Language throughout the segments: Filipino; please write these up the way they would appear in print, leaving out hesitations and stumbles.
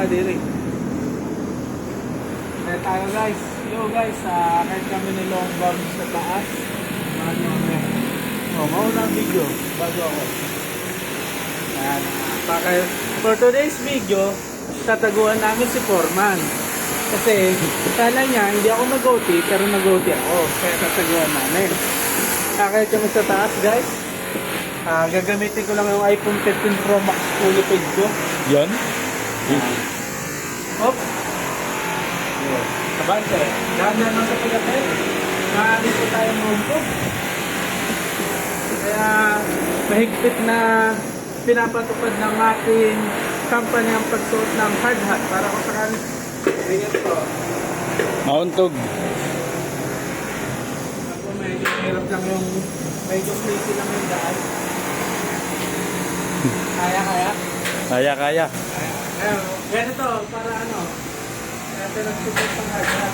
diri. Kaya tayo guys. Yo guys, kahit kami ni Longbang sa taas. Mauna ang video bago ako. Ayan. For today's video, tataguan namin si Foreman. Kasi kala niya hindi ako mag-OT pero nag-OT ako. Kaya tataguan namin. Kahit kami sa taas guys. Gagamitin ko lang yung iPhone 15 Pro Max full video. Yan? Hop. Kabante. Dahil naman sa pagkakit. Maaari po tayo mahumpog. Kaya mahigpit na pinapatupad ng ating company ang pagsuot ng hard hat para kung sakali ringat ko. Mauntog. Ako medyo hirap lang yung medyo sneaky lang yung daan. Kaya? Kaya. Ganito, para ano, kaya pinagsuot ng hard hat.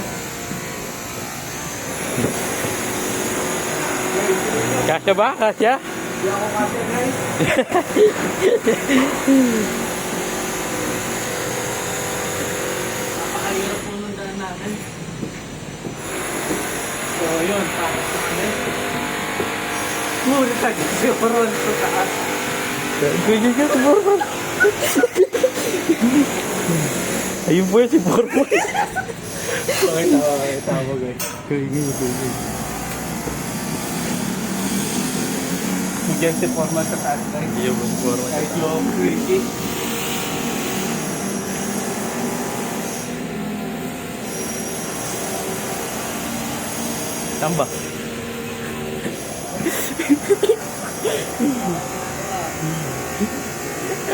Kasya ba? Kasya? Hindi ako kasi guys. Napakahirap po nung daan namin. So yun, tapos namin. Muna tayo si Oron sa taas. Ganyan ka si Borman. Ayun po yan si Borman. Pakita mo guys. Ganyan. Bigyan si Foreman sa taas guys. Ayun po si Borman. Kahit yung creaky. Tamba.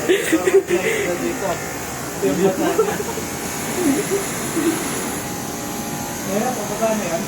Dito. Yung bata na. Kaya, papagano yan?